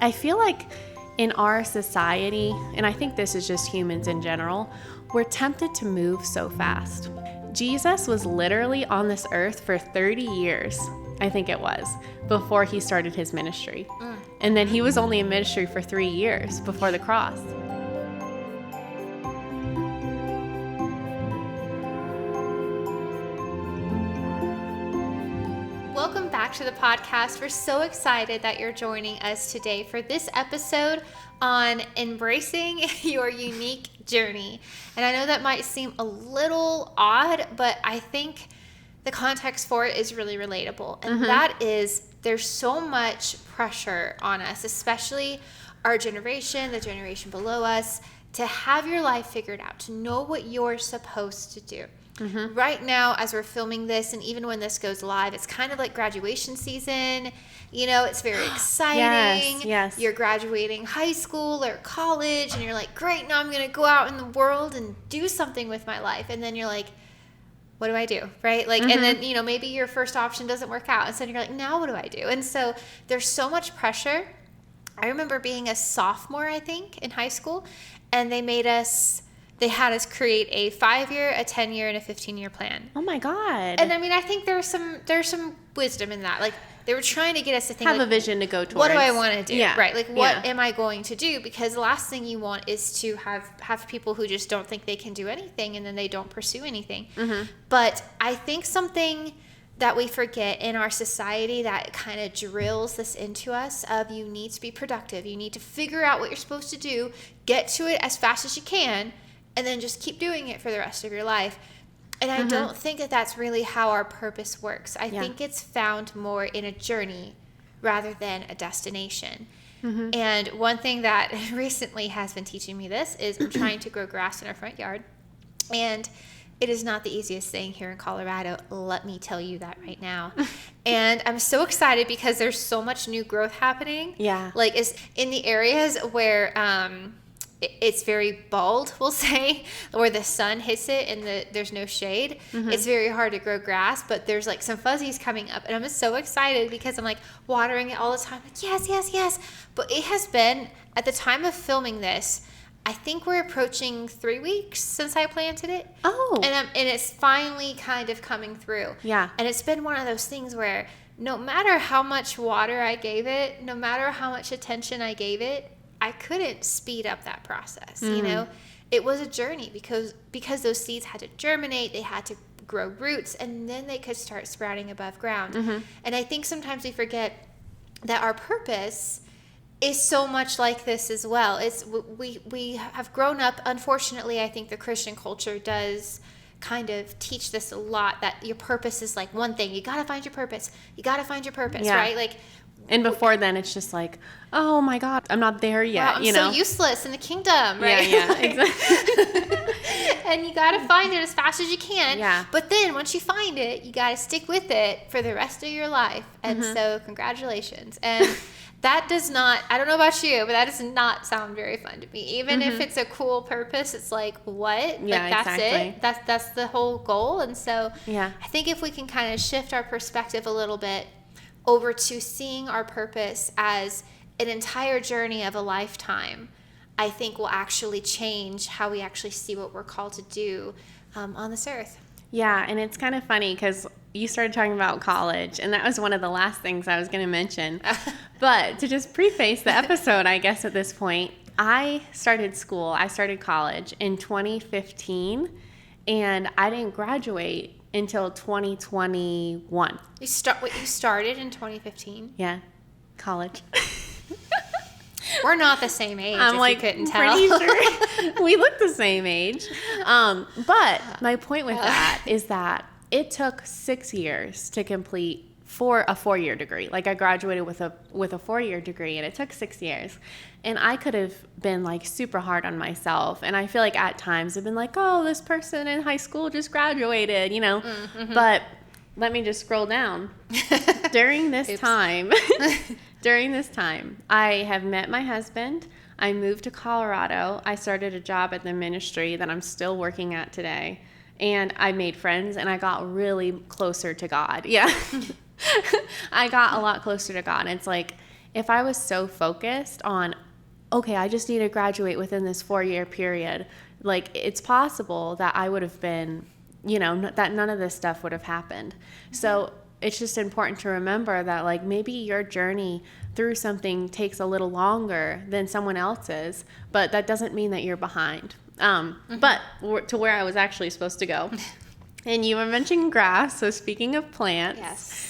I feel like in our society, and I think this is just humans in general, we're tempted to move so fast. Jesus was literally on this earth for 30 years, I think it was, before he started his ministry. And then he was only in ministry for 3 years before the cross. Welcome back to the podcast. We're so excited that you're joining us today for this episode on embracing your unique journey. And I know that might seem a little odd, but I think the context for it is really relatable. And that is, there's so much pressure on us, especially our generation, the generation below us, to have your life figured out, to know what you're supposed to do. Right now, as we're filming this, and even when this goes live, it's kind of like graduation season. You know, it's very exciting. Yes. You're graduating high school or college, and you're like, great, now I'm going to go out in the world and do something with my life. And then you're like, what do I do? Right? Like, and then, you know, maybe your first option doesn't work out. And so you're like, now what do I do? And so there's so much pressure. I remember being a sophomore, I think, in high school, and they had us create a 5-year, a 10-year, and a 15-year plan. Oh my God. And I mean, I think there's some wisdom in that. Like, they were trying to get us to think, have like, a vision to go towards. what do I want to do? Yeah. Right? Like, what am I going to do? Because the last thing you want is to have people who just don't think they can do anything, and then they don't pursue anything. But I think something that we forget in our society that kind of drills this into us of, you need to be productive. You need to figure out what you're supposed to do, get to it as fast as you can, and then just keep doing it for the rest of your life. And I don't think that that's really how our purpose works. I think it's found more in a journey rather than a destination. And one thing that recently has been teaching me this is I'm trying to grow grass in our front yard. And it is not the easiest thing here in Colorado. Let me tell you that right now. And I'm so excited because there's so much new growth happening. Yeah. Like, is in the areas where it's very bald, we'll say, where the sun hits it and there's no shade. It's very hard to grow grass, but there's like some fuzzies coming up, and I'm so excited because I'm like watering it all the time. Like, yes. But it has been, at the time of filming this, I think we're approaching 3 weeks since I planted it. Oh. And it's finally kind of coming through. Yeah. And it's been one of those things where no matter how much water I gave it, no matter how much attention I gave it, I couldn't speed up that process. You know, it was a journey because those seeds had to germinate, they had to grow roots, and then they could start sprouting above ground. And I think sometimes we forget that our purpose is so much like this as well. It's we have grown up, unfortunately. I think the Christian culture does kind of teach this a lot, that your purpose is like one thing. You got to find your purpose. Right? Like, and before then, it's just like, oh my God, I'm not there yet. Wow, I'm so useless in the kingdom, right? Yeah, exactly. And you got to find it as fast as you can. Yeah. But then once you find it, you got to stick with it for the rest of your life. And so congratulations. And that does not, I don't know about you, but that does not sound very fun to me. Even if it's a cool purpose, it's like, what? Yeah, like, that's exactly. it? That's the whole goal. And so Yeah. I think if we can kind of shift our perspective a little bit over to seeing our purpose as an entire journey of a lifetime, I think will actually change how we actually see what we're called to do on this earth. Yeah, and it's kind of funny because you started talking about college, and that was one of the last things I was going to mention. But to just preface the episode, I guess at this point, I started college in 2015, and I didn't graduate until 2021. You started in 2015? Yeah, college. We're not the same age. I'm if like, you couldn't tell. pretty sure we look the same age. But my point with that is that it took 6 years to complete for a 4-year degree. Like, I graduated with a 4-year degree, and it took 6 years. And I could have been like super hard on myself. And I feel like at times I've been like, oh, this person in high school just graduated, you know. But let me just scroll down. During this time, I have met my husband. I moved to Colorado. I started a job at the ministry that I'm still working at today. And I made friends, and I got really closer to God. Yeah. I got a lot closer to God. It's like, if I was so focused on, okay, I just need to graduate within this 4-year period, like it's possible that I would have been, that none of this stuff would have happened. So it's just important to remember that like maybe your journey through something takes a little longer than someone else's, but that doesn't mean that you're behind. But to where I was actually supposed to go. And you were mentioning grass, so speaking of plants. Yes.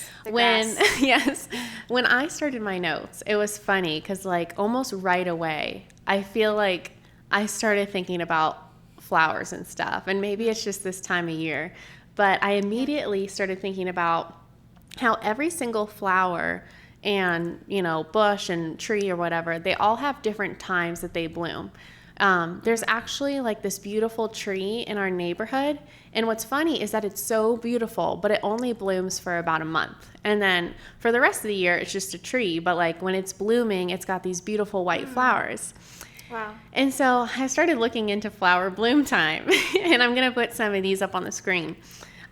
When I started my notes, it was funny because like almost right away, I feel like I started thinking about flowers and stuff, and maybe it's just this time of year, but I immediately started thinking about how every single flower and, bush and tree or whatever, they all have different times that they bloom. There's actually like this beautiful tree in our neighborhood. And what's funny is that it's so beautiful, but it only blooms for about a month. And then for the rest of the year, it's just a tree. But like when it's blooming, it's got these beautiful white flowers. Wow. And so I started looking into flower bloom time. And I'm going to put some of these up on the screen.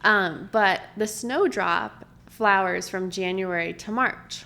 But the snowdrop flowers from January to March.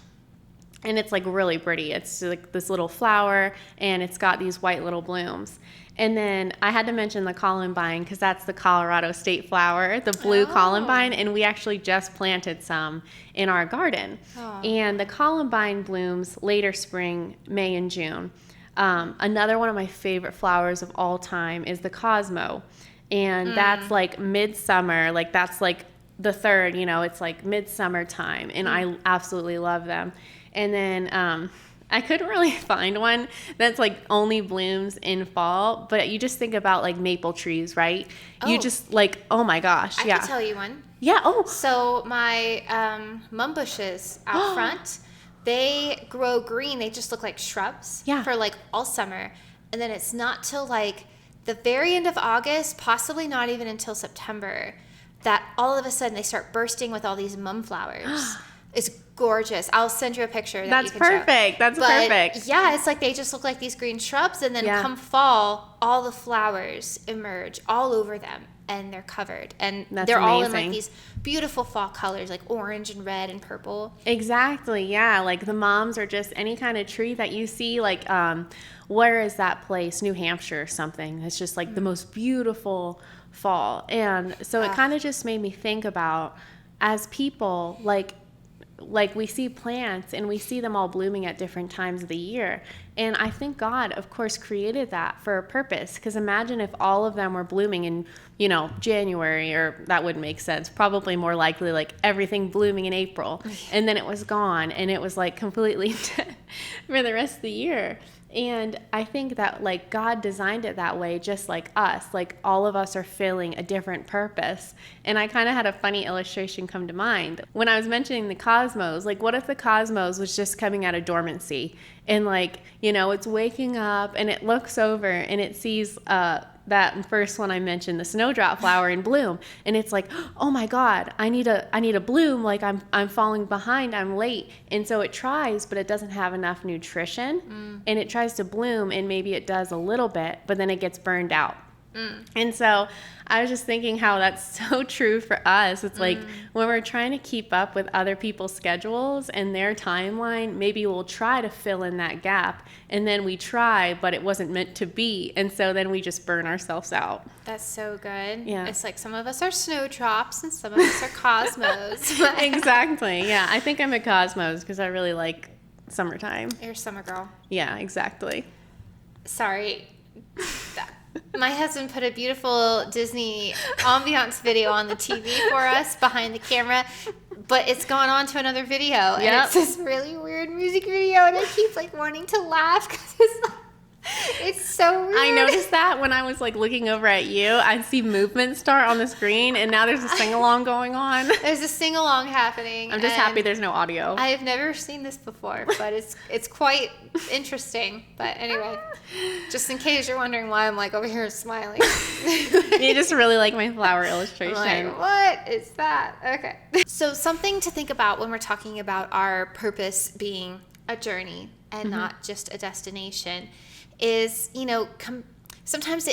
And it's like really pretty. It's like this little flower and it's got these white little blooms. And then I had to mention the columbine because that's the Colorado state flower, the blue columbine. And we actually just planted some in our garden. And the columbine blooms later spring, May and June. Another one of my favorite flowers of all time is the Cosmo. And that's like midsummer, like that's like the third, it's like midsummer time. And I absolutely love them. And then I couldn't really find one that's like only blooms in fall, but you just think about like maple trees, right? You just like, oh my gosh. I can tell you one. Yeah. Oh. So my mum bushes out front, they grow green. They just look like shrubs for like all summer. And then it's not till like the very end of August, possibly not even until September, that all of a sudden they start bursting with all these mum flowers. It's gorgeous. I'll send you a picture. That's perfect. That's perfect. Yeah, it's like they just look like these green shrubs, and then come fall, all the flowers emerge all over them, and they're covered. And they're all in like these beautiful fall colors, like orange and red and purple. Exactly. Yeah. Like the moms are just any kind of tree that you see, like where is that place? New Hampshire or something. It's just like the most beautiful fall. And so it kind of just made me think about, as people, like we see plants and we see them all blooming at different times of the year. And I think God, of course, created that for a purpose. Because imagine if all of them were blooming in, January, or that wouldn't make sense. Probably more likely like everything blooming in April. And then it was gone and it was like completely dead for the rest of the year. And I think that like God designed it that way, just like us, like all of us are filling a different purpose. And I kind of had a funny illustration come to mind when I was mentioning the cosmos. Like, what if the cosmos was just coming out of dormancy and like, it's waking up and it looks over and it sees, that first one I mentioned, the snowdrop flower in bloom, and it's like, oh my God, I need a bloom. Like I'm falling behind, I'm late, and so it tries, but it doesn't have enough nutrition, and it tries to bloom, and maybe it does a little bit, but then it gets burned out. And so I was just thinking how that's so true for us. It's like when we're trying to keep up with other people's schedules and their timeline, maybe we'll try to fill in that gap, and then we try, but it wasn't meant to be. And so then we just burn ourselves out. That's so good. Yeah. It's like some of us are snowdrops and some of us are cosmos. Exactly. Yeah. I think I'm a cosmos because I really like summertime. You're a summer girl. Yeah, exactly. Sorry. My husband put a beautiful Disney ambiance video on the TV for us behind the camera, but it's gone on to another video, and it's this really weird music video, and I keep like wanting to laugh because it's so weird. I noticed that when I was like looking over at you, I'd see movement start on the screen, and now there's a sing-along going on. There's a sing-along happening. I'm just happy there's no audio. I have never seen this before, but it's quite interesting. But anyway, just in case you're wondering why I'm like over here smiling. You just really like my flower illustration. I'm like, what is that? Okay. So something to think about when we're talking about our purpose being a journey and not just a destination is, sometimes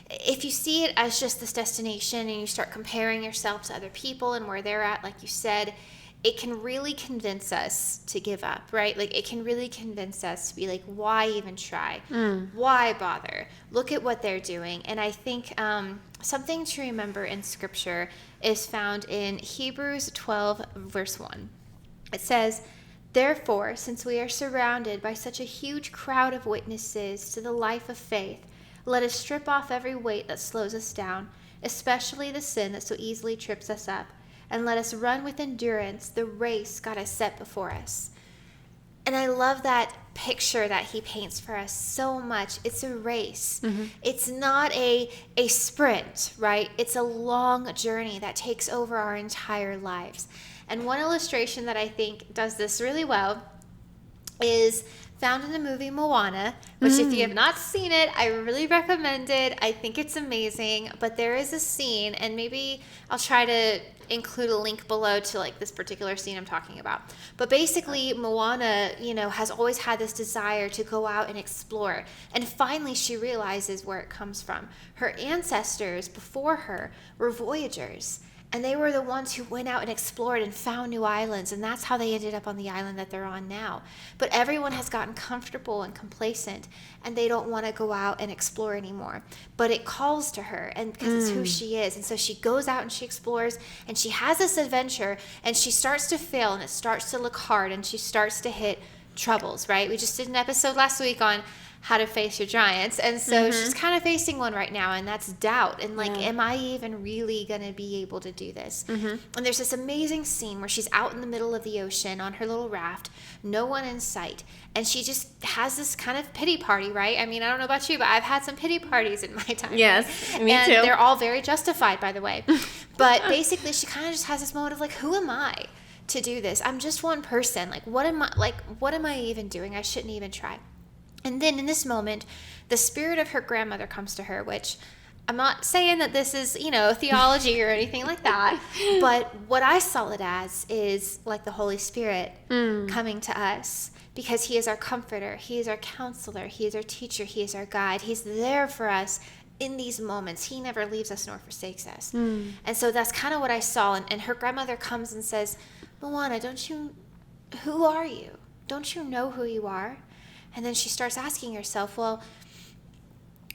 if you see it as just this destination and you start comparing yourself to other people and where they're at, like you said, it can really convince us to give up, right? Like, it can really convince us to be like, why even try? Why bother? Look at what they're doing. And I think something to remember in Scripture is found in Hebrews 12, verse 1. It says, "Therefore, since we are surrounded by such a huge crowd of witnesses to the life of faith, let us strip off every weight that slows us down, especially the sin that so easily trips us up, and let us run with endurance the race God has set before us." And I love that picture that he paints for us so much. It's a race. It's not a sprint, right? It's a long journey that takes over our entire lives. And one illustration that I think does this really well is found in the movie Moana, which if you have not seen it, I really recommend it. I think it's amazing. But there is a scene, and maybe I'll try to include a link below to like this particular scene I'm talking about. But basically, Moana, has always had this desire to go out and explore. And finally, she realizes where it comes from. Her ancestors before her were voyagers. And they were the ones who went out and explored and found new islands. And that's how they ended up on the island that they're on now. But everyone has gotten comfortable and complacent. And they don't want to go out and explore anymore. But it calls to her, and because it's who she is. And so she goes out and she explores. And she has this adventure. And she starts to fail. And it starts to look hard. And she starts to hit troubles, right? We just did an episode last week on how to face your giants. And so she's kind of facing one right now, and that's doubt. And like, am I even really going to be able to do this? And there's this amazing scene where she's out in the middle of the ocean on her little raft, no one in sight. And she just has this kind of pity party, right? I mean, I don't know about you, but I've had some pity parties in my time. Yes, me and too. They're all very justified, by the way. But basically, she kind of just has this moment of like, who am I to do this? I'm just one person. What am I even doing? I shouldn't even try. And then in this moment, the spirit of her grandmother comes to her, which I'm not saying that this is, theology or anything like that. But what I saw it as is like the Holy Spirit coming to us, because he is our comforter. He is our counselor. He is our teacher. He is our guide. He's there for us in these moments. He never leaves us nor forsakes us. And so that's kind of what I saw. And her grandmother comes and says, "Moana, who are you? Don't you know who you are?" And then she starts asking herself, well,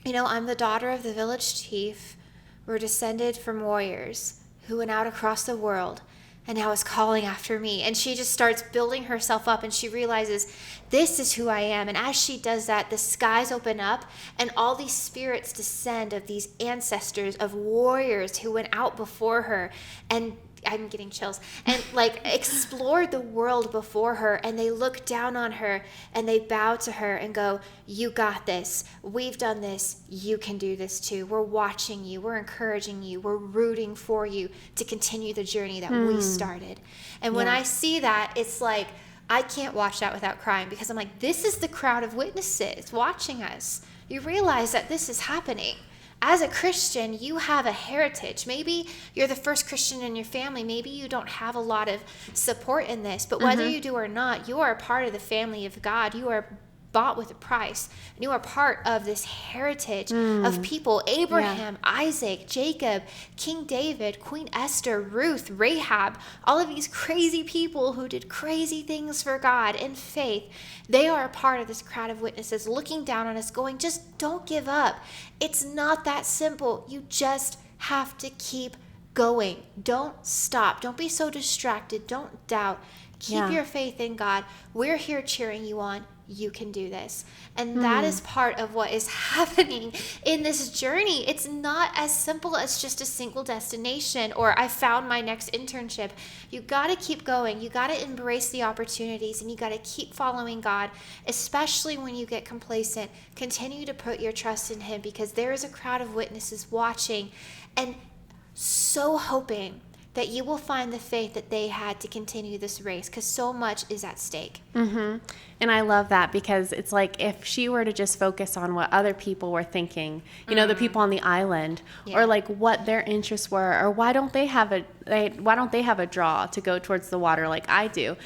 I'm the daughter of the village chief. We're descended from warriors who went out across the world and now is calling after me. And she just starts building herself up, and she realizes this is who I am. And as she does that, the skies open up and all these spirits descend of these ancestors of warriors who went out before her, and I'm getting chills, and explored the world before her, and they look down on her and they bow to her and go, "You got this. We've done this. You can do this too. We're watching you. We're encouraging you. We're rooting for you to continue the journey that we started." And when I see that, it's like, I can't watch that without crying, because I'm like, this is the crowd of witnesses watching us. You realize that this is happening. As a Christian, you have a heritage. Maybe you're the first Christian in your family. Maybe you don't have a lot of support in this, but whether you do or not, you are a part of the family of God. You are bought with a price, and you are part of this heritage of people: Abraham, Isaac, Jacob, King David, Queen Esther, Ruth, Rahab, all of these crazy people who did crazy things for God in faith. They are a part of this crowd of witnesses looking down on us going, just don't give up. It's not that simple. You just have to keep going. Don't stop. Don't be so distracted. Don't doubt. Keep your faith in God. We're here cheering you on. You can do this. And that is part of what is happening in this journey. It's not as simple as just a single destination, or I found my next internship. You got to keep going. You got to embrace the opportunities, and you got to keep following God, especially when you get complacent. Continue to put your trust in him, because there is a crowd of witnesses watching and so hoping that you will find the faith that they had to continue this race, because so much is at stake. And I love that, because it's like, if she were to just focus on what other people were thinking, the people on the island, or like what their interests were, or why don't they have a draw to go towards the water like I do,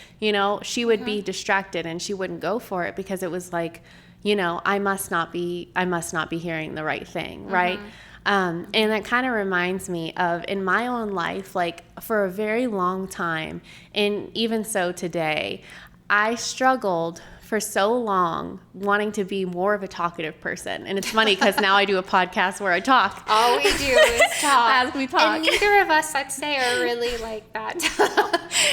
she would be distracted and she wouldn't go for it, because it was like, I must not be hearing the right thing, right? And that kind of reminds me of in my own life, like for a very long time, and even so today, I struggled for so long wanting to be more of a talkative person. And it's funny because now I do a podcast where I talk. All we do is talk. As we talk. And neither of us, I'd say, are really like that.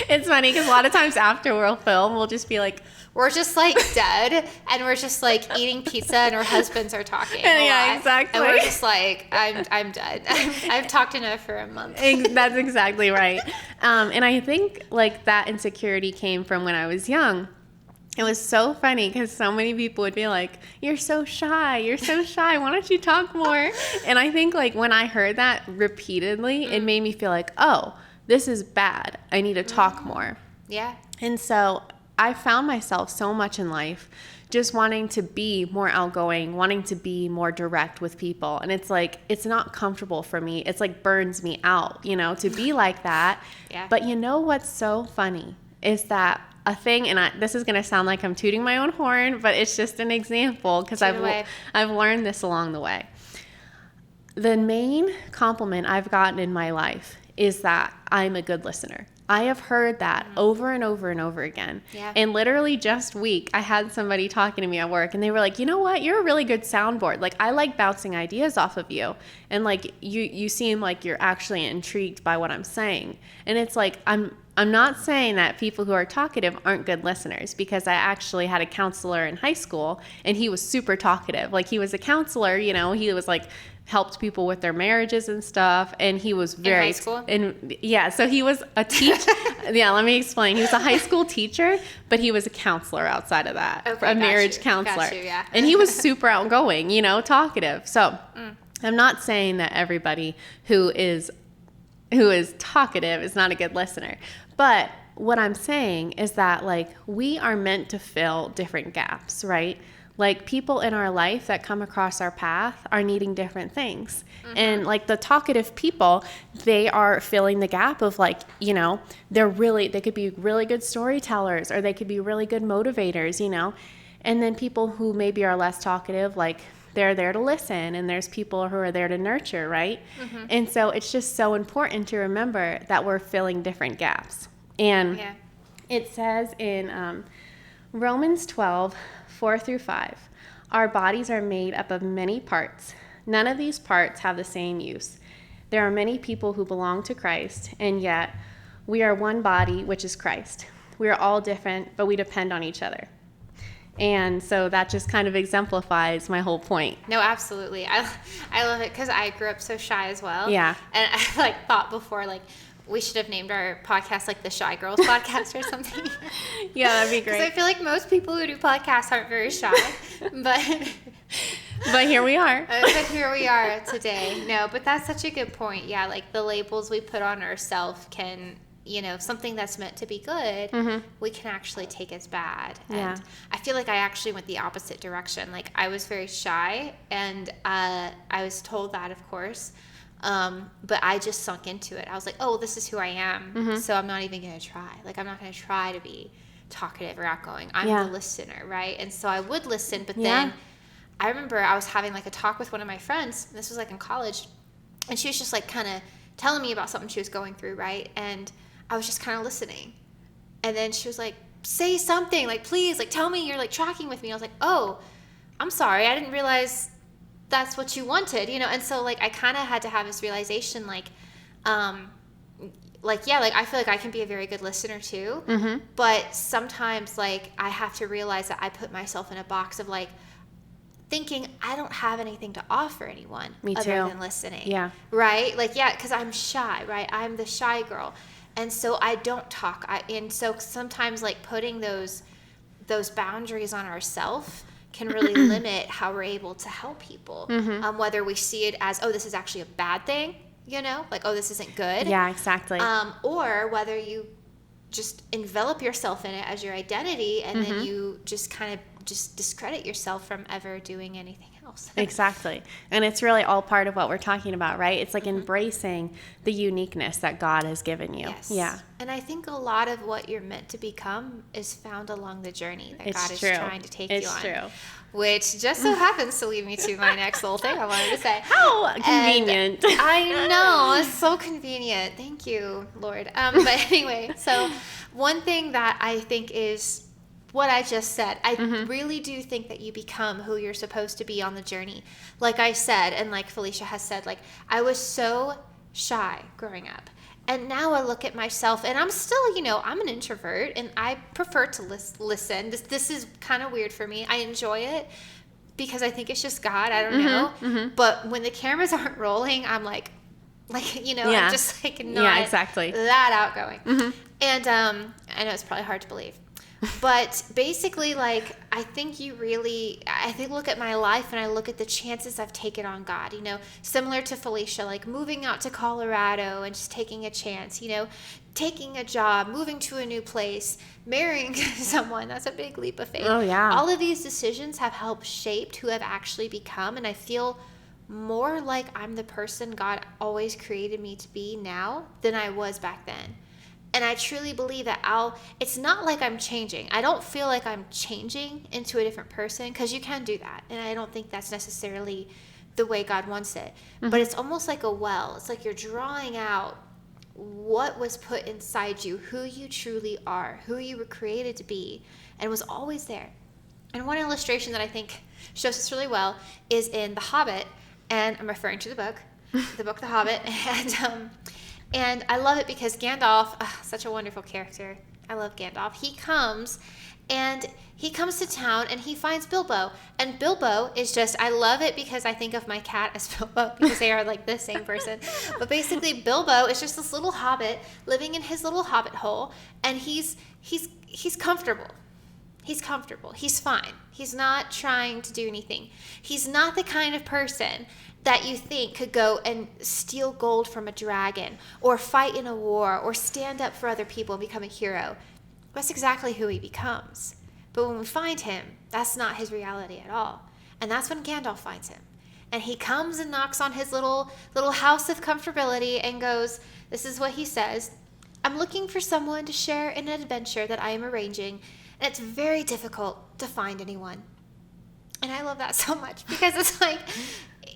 It's funny because a lot of times after we'll film, we'll just be like, we're just like dead, and we're just like eating pizza, and our husbands are talking. Yeah, exactly. And we're just like, I'm dead. I've talked enough for a month. That's exactly right. And I think like that insecurity came from when I was young. It was so funny because so many people would be like, you're so shy. You're so shy. Why don't you talk more? And I think like when I heard that repeatedly, it made me feel like, oh, this is bad. I need to talk more. Yeah. And so I found myself so much in life just wanting to be more outgoing, wanting to be more direct with people. And it's like, it's not comfortable for me. It's like burns me out, you know, to be like that. Yeah. But you know what's so funny is that a thing, and this is going to sound like I'm tooting my own horn, but it's just an example because I've learned this along the way. The main compliment I've gotten in my life is that I'm a good listener. I have heard that over and over and over again. Yeah. And literally just week, I had somebody talking to me at work and they were like, you know what? You're a really good soundboard. Like, I like bouncing ideas off of you. And like, you seem like you're actually intrigued by what I'm saying. And it's like, I'm not saying that people who are talkative aren't good listeners, because I actually had a counselor in high school and he was super talkative. Like, he was a counselor, you know, he was like, helped people with their marriages and stuff, and he was very in high school. So he was a teacher. Yeah, let me explain. He was a high school teacher, but he was a counselor outside of that, a marriage counselor. Got you, yeah. And he was super outgoing, you know, talkative. So I'm not saying that everybody who is talkative is not a good listener, but what I'm saying is that like we are meant to fill different gaps, right? Like people in our life that come across our path are needing different things. And like the talkative people, they are filling the gap of like, you know, they could be really good storytellers, or they could be really good motivators, you know. And then people who maybe are less talkative, like they're there to listen, and there's people who are there to nurture, right? And so it's just so important to remember that we're filling different gaps. And it says in Romans 12:4-5, our bodies are made up of many parts. None of these parts have the same use. There are many people who belong to Christ, and yet we are one body, which is Christ. We are all different, but we depend on each other. And so that just kind of exemplifies my whole point. No, absolutely. I love it because I grew up so shy as well. Yeah. And I like thought before, like, we should have named our podcast like the Shy Girls Podcast or something. Yeah, that'd be great. Because I feel like most people who do podcasts aren't very shy, but here we are. But here we are today. No, but that's such a good point. Yeah, like the labels we put on ourselves can, you know, something that's meant to be good, we can actually take as bad. Yeah. And I feel like I actually went the opposite direction. Like I was very shy, and I was told that, of course. But I just sunk into it. I was like, oh, this is who I am. So I'm not even going to try. Like, I'm not going to try to be talkative or outgoing. I'm the listener, right? And so I would listen, but then I remember I was having like a talk with one of my friends. This was like in college. And she was just like kind of telling me about something she was going through, right? And I was just kind of listening. And then she was like, say something, like, please, like, tell me you're like tracking with me. I was like, oh, I'm sorry. I didn't realize that's what you wanted, you know? And so like I kind of had to have this realization, like I feel like I can be a very good listener too, but sometimes like I have to realize that I put myself in a box of like thinking I don't have anything to offer anyone other than listening. Right? Like, because I'm shy, right? I'm the shy girl, and so I don't talk. And so sometimes like putting those boundaries on ourselves can really limit how we're able to help people, whether we see it as, oh, this is actually a bad thing, you know, like, oh, this isn't good. Yeah, exactly. Or whether you just envelop yourself in it as your identity, and then you just kind of just discredit yourself from ever doing anything else. Exactly. And it's really all part of what we're talking about, right? It's like embracing the uniqueness that God has given you. Yes. Yeah. And I think a lot of what you're meant to become is found along the journey that It's God true. is trying to take you on. It's true. Which just so happens to lead me to my next little thing I wanted to say. How convenient. And I know, it's so convenient. Thank you, Lord. But anyway, so one thing that I think is what I just said. I really do think that you become who you're supposed to be on the journey. Like I said, and like Felicia has said, like I was so shy growing up. And now I look at myself and I'm still, I'm an introvert and I prefer to listen. This is kind of weird for me. I enjoy it because I think it's just God. I don't know. But when the cameras aren't rolling, I'm like, I'm just like not exactly. that outgoing. And I know it's probably hard to believe. But basically, like, I think look at my life and I look at the chances I've taken on God, similar to Felicia, like moving out to Colorado and just taking a chance, taking a job, moving to a new place, marrying someone. That's a big leap of faith. Oh, yeah. All of these decisions have helped shape who I've actually become. And I feel more like I'm the person God always created me to be now than I was back then. And I truly believe that it's not like I'm changing. I don't feel like I'm changing into a different person because you can do that. And I don't think that's necessarily the way God wants it. But it's almost like a well. It's like you're drawing out what was put inside you, who you truly are, who you were created to be, and was always there. And one illustration that I think shows this really well is in The Hobbit. And I'm referring to the book The Hobbit. And I love it because Gandalf, such a wonderful character. I love Gandalf. He comes to town and he finds Bilbo. And Bilbo is I love it because I think of my cat as Bilbo because they are like the same person. But basically Bilbo is just this little hobbit living in his little hobbit hole. And he's comfortable. He's comfortable. He's fine. He's not trying to do anything. He's not the kind of person that you think could go and steal gold from a dragon or fight in a war or stand up for other people and become a hero. That's exactly who he becomes. But when we find him, that's not his reality at all. And that's when Gandalf finds him. And he comes and knocks on his little house of comfortability and goes, this is what he says, I'm looking for someone to share in an adventure that I am arranging, and it's very difficult to find anyone. And I love that so much because it's like,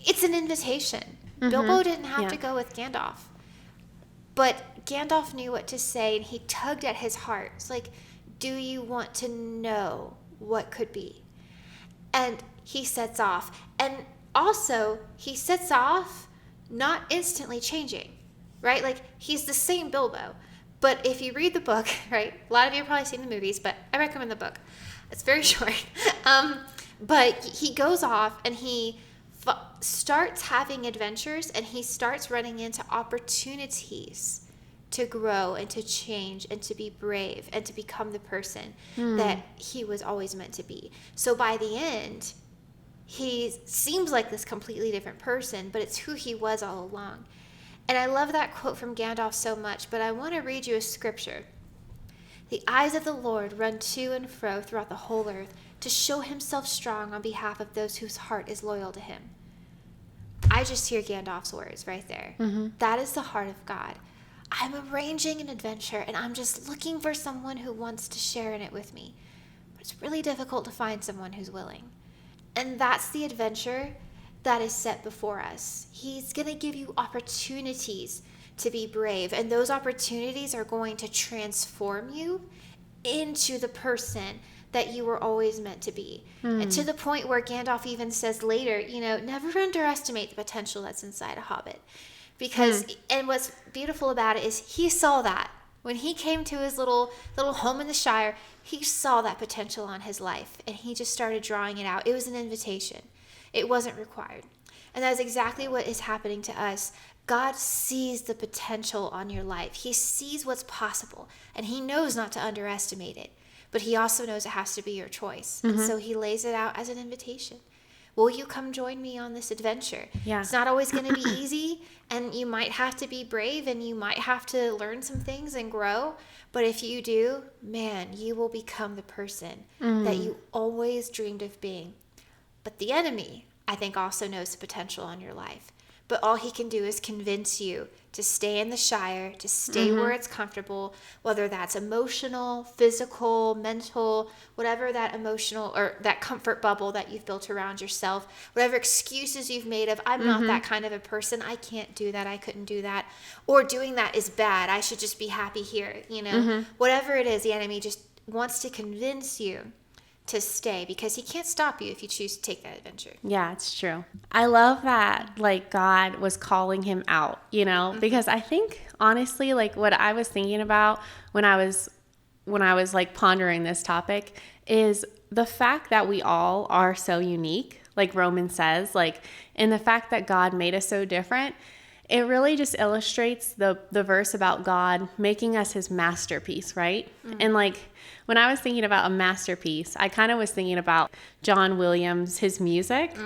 it's an invitation. Bilbo didn't have to go with Gandalf. But Gandalf knew what to say, and he tugged at his heart. It's like, do you want to know what could be? And he sets off. And also, he sets off not instantly changing, right? Like, he's the same Bilbo. But if you read the book, right, a lot of you have probably seen the movies, but I recommend the book. It's very short. But he goes off, and he starts having adventures, and he starts running into opportunities to grow and to change and to be brave and to become the person that he was always meant to be. So by the end, he seems like this completely different person, but it's who he was all along. And I love that quote from Gandalf so much, but I want to read you a scripture. The eyes of the Lord run to and fro throughout the whole earth to show himself strong on behalf of those whose heart is loyal to him. I just hear Gandalf's words right there. That is the heart of God. I'm arranging an adventure and I'm just looking for someone who wants to share in it with me. But it's really difficult to find someone who's willing. And that's the adventure that is set before us. He's going to give you opportunities to be brave, and those opportunities are going to transform you into the person that you were always meant to be. And to the point where Gandalf even says later, never underestimate the potential that's inside a hobbit. Because, and what's beautiful about it is he saw that. When he came to his little home in the Shire, he saw that potential on his life, and he just started drawing it out. It was an invitation. It wasn't required. And that's exactly what is happening to us. God sees the potential on your life. He sees what's possible, and he knows not to underestimate it. But he also knows it has to be your choice. And so he lays it out as an invitation. will you come join me on this adventure? Yeah. It's not always going to be easy, and you might have to be brave, and you might have to learn some things and grow. But if you do, man, you will become the person that you always dreamed of being. But the enemy, I think, also knows the potential on your life. But all he can do is convince you to stay in the Shire, to stay where it's comfortable, whether that's emotional, physical, mental, whatever that emotional or that comfort bubble that you've built around yourself, whatever excuses you've made of, I'm not that kind of a person, I can't do that, I couldn't do that, or doing that is bad, I should just be happy here, whatever it is, the enemy just wants to convince you to stay, because he can't stop you if you choose to take that adventure. Yeah, it's true. I love that, like, God was calling him out, because I think, honestly, like, what I was thinking about when I was like pondering this topic is the fact that we all are so unique, like Romans says, like, and the fact that God made us so different. It really just illustrates the verse about God making us his masterpiece, right? And like, when I was thinking about a masterpiece, I kind of was thinking about John Williams, his music,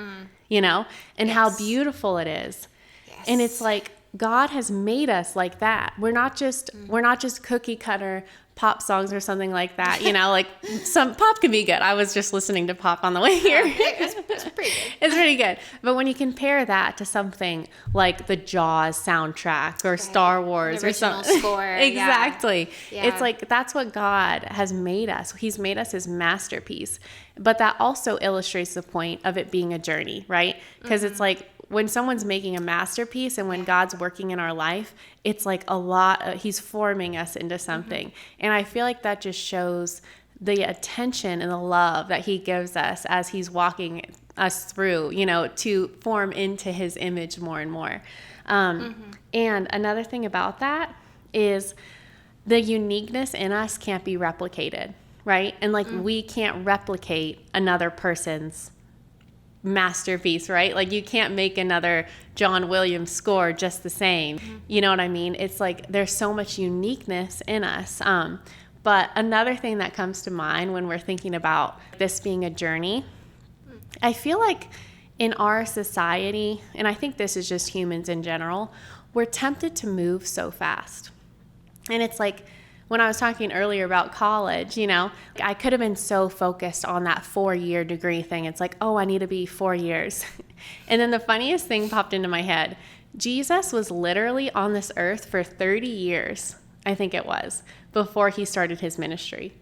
and how beautiful it is. Yes. And it's like, God has made us like that. We're not just cookie cutter pop songs or something like that. Like, some pop can be good. I was just listening to pop on the way here. It's pretty good. It's pretty good. But when you compare that to something like the Jaws soundtrack or Star Wars or something. Score. Exactly. Yeah. It's like, that's what God has made us. He's made us his masterpiece. But that also illustrates the point of it being a journey, right? Because it's like, when someone's making a masterpiece and when God's working in our life, it's like he's forming us into something. And I feel like that just shows the attention and the love that he gives us as he's walking us through, to form into his image more and more. And another thing about that is the uniqueness in us can't be replicated, right? And like, we can't replicate another person's masterpiece, right? Like, you can't make another John Williams score just the same. You know what I mean? It's like, there's so much uniqueness in us. But another thing that comes to mind when we're thinking about this being a journey, I feel like in our society, and I think this is just humans in general, we're tempted to move so fast. And it's like, when I was talking earlier about college, I could have been so focused on that 4-year degree thing. It's like, oh, I need to be 4 years. And then the funniest thing popped into my head. Jesus was literally on this earth for 30 years, I think it was, before he started his ministry.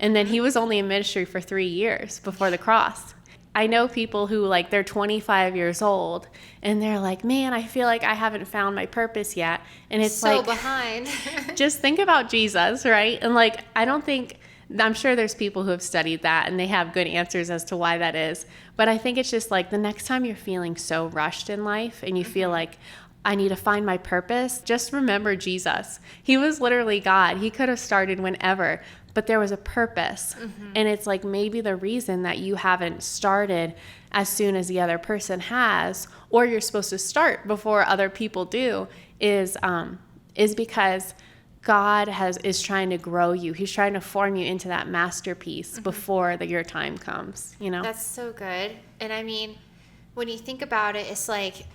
And then he was only in ministry for 3 years before the cross. I know people who, like, they're 25 years old and they're like, man, I feel like I haven't found my purpose yet. And it's so like, behind. Just think about Jesus, right? And like, I'm sure there's people who have studied that and they have good answers as to why that is. But I think it's just like, the next time you're feeling so rushed in life and you feel like, I need to find my purpose, just remember Jesus. He was literally God. He could have started whenever, but there was a purpose. And it's like, maybe the reason that you haven't started as soon as the other person has, or you're supposed to start before other people do, is because God is trying to grow you. He's trying to form you into that masterpiece before your time comes, That's so good. And I mean, when you think about it, it's like,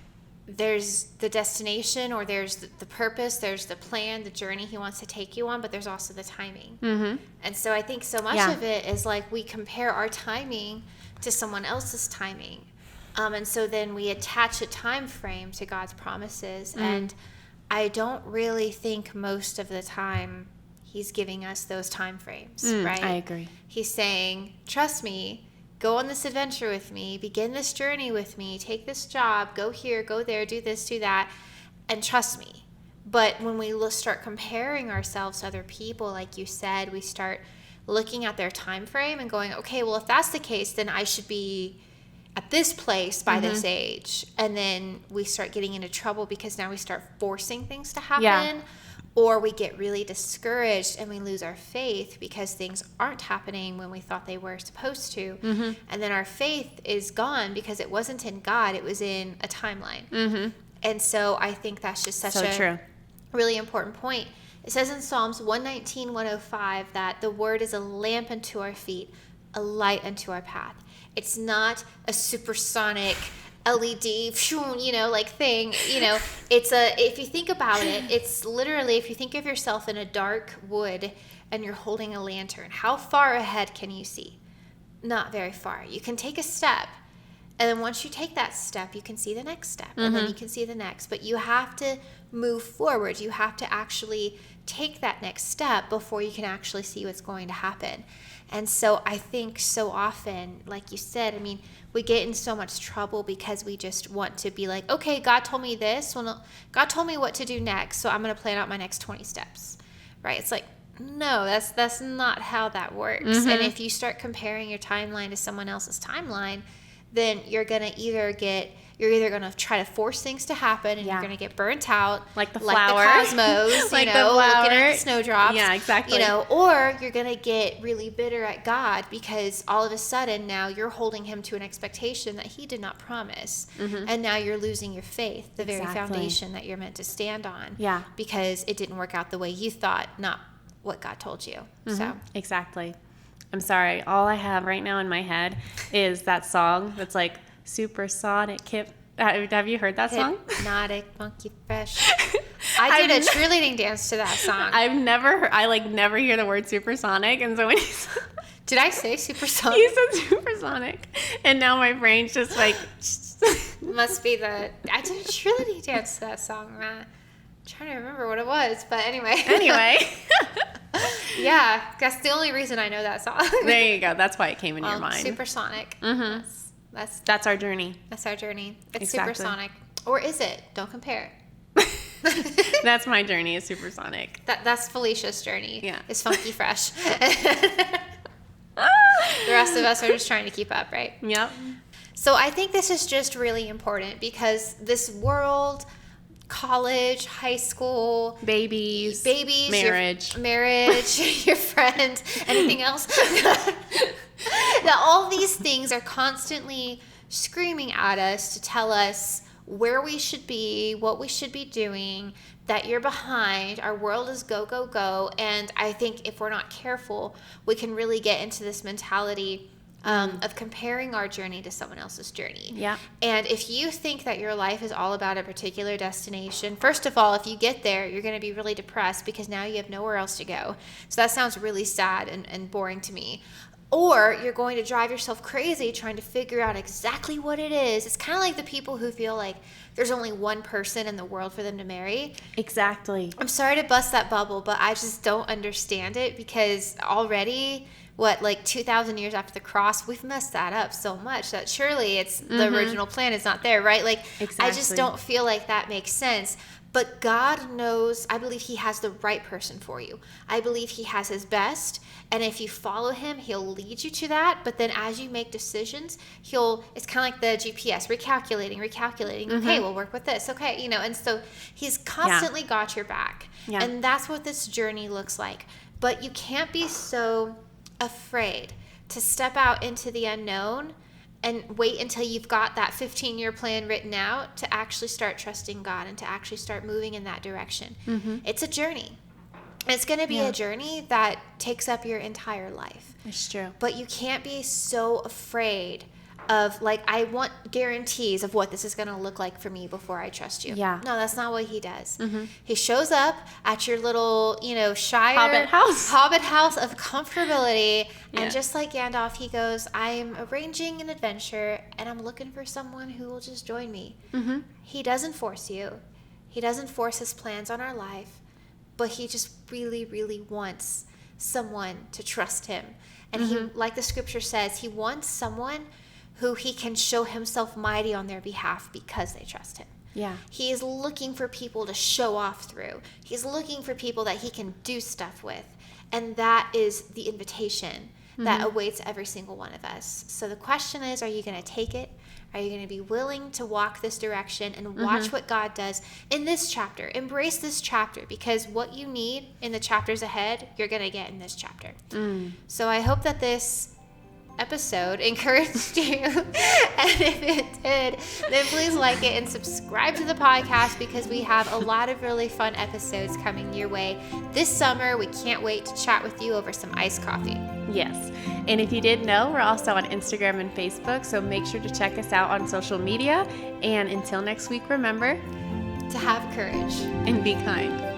there's the destination, or there's the purpose, there's the plan, the journey he wants to take you on, but there's also the timing. And so I think so much of it is like, we compare our timing to someone else's timing. And so then we attach a time frame to God's promises. And I don't really think most of the time he's giving us those time frames, right? I agree. He's saying, trust me, go on this adventure with me, begin this journey with me, take this job, go here, go there, do this, do that, and trust me. But when we start comparing ourselves to other people, like you said, we start looking at their time frame and going, okay, well, if that's the case, then I should be at this place by this age. And then we start getting into trouble because now we start forcing things to happen. Or we get really discouraged and we lose our faith because things aren't happening when we thought they were supposed to. And then our faith is gone because it wasn't in God, it was in a timeline. And so I think that's just such a really important point. It says in Psalms 119, 105 that the word is a lamp unto our feet, a light unto our path. It's not a supersonic LED, like thing. If you think about it, it's literally, if you think of yourself in a dark wood and you're holding a lantern, how far ahead can you see? Not very far. You can take a step. And then once you take that step, you can see the next step. And then you can see the next. But you have to move forward. You have to actually take that next step before you can actually see what's going to happen. And so I think so often, like you said, I mean, we get in so much trouble because we just want to be like, okay, God told me this. Well, no, God told me what to do next, so I'm going to plan out my next 20 steps, right? It's like, no, that's not how that works. And if you start comparing your timeline to someone else's timeline, then you're either going to try to force things to happen, and you're going to get burnt out, like the flower, like the cosmos, like the flower, looking at the snowdrops. Yeah, exactly. Or you're going to get really bitter at God because all of a sudden now you're holding him to an expectation that he did not promise, and now you're losing your faith, the very foundation that you're meant to stand on. Yeah, because it didn't work out the way you thought, not what God told you. So exactly. I'm sorry. All I have right now in my head is that song that's like supersonic. Have you heard that song? Hypnotic, funky, fresh. I did a cheerleading dance to that song. I never hear the word supersonic, and so when did I say supersonic? You said supersonic, and now my brain's just like. Must be I did a cheerleading dance to that song. I'm trying to remember what it was, but anyway. Yeah, that's the only reason I know that song. There you go. That's why it came into your mind. Supersonic. That's our journey. That's our journey. It's supersonic. Or is it? Don't compare. That's my journey, is supersonic. That's Felicia's journey. Yeah. It's funky fresh. The rest of us are just trying to keep up, right? Yep. So I think this is just really important because this world, college, high school, babies, marriage, your friend, anything else? That all these things are constantly screaming at us to tell us where we should be, what we should be doing, that you're behind. Our world is go, go, go. And I think if we're not careful, we can really get into this mentality of comparing our journey to someone else's journey. Yeah. And if you think that your life is all about a particular destination, first of all, if you get there, you're going to be really depressed because now you have nowhere else to go. So that sounds really sad and boring to me. Or you're going to drive yourself crazy trying to figure out exactly what it is. It's kind of like the people who feel like there's only one person in the world for them to marry. Exactly. I'm sorry to bust that bubble, but I just don't understand it because already, 2,000 years after the cross, we've messed that up so much that surely it's the original plan is not there, right? Exactly. I just don't feel like that makes sense. But God knows, I believe he has the right person for you. I believe he has his best. And if you follow him, he'll lead you to that. But then as you make decisions, it's kind of like the GPS, recalculating. Okay, we'll work with this. Okay, and so he's constantly got your back. Yeah. And that's what this journey looks like. But you can't be so afraid to step out into the unknown and wait until you've got that 15-year plan written out to actually start trusting God and to actually start moving in that direction. It's a journey. It's going to be a journey that takes up your entire life. It's true. But you can't be so afraid of I want guarantees of what this is going to look like for me before I trust you. Yeah. No, that's not what he does. He shows up at your little, Shire Hobbit house of comfortability. And just like Gandalf, he goes, I'm arranging an adventure and I'm looking for someone who will just join me. He doesn't force you. He doesn't force his plans on our life, but he just really, really wants someone to trust him. And he, like the scripture says, he wants someone who he can show himself mighty on their behalf because they trust him. Yeah. He is looking for people to show off through. He's looking for people that he can do stuff with. And that is the invitation that awaits every single one of us. So the question is, are you going to take it? Are you going to be willing to walk this direction and watch what God does in this chapter? Embrace this chapter, because what you need in the chapters ahead, you're going to get in this chapter. So I hope that this episode encouraged you, and if it did, then please like it and subscribe to the podcast, because we have a lot of really fun episodes coming your way this summer. We can't wait to chat with you over some iced coffee. Yes. And if you didn't know, we're also on Instagram and Facebook, so make sure to check us out on social media. And until next week, remember to have courage and be kind.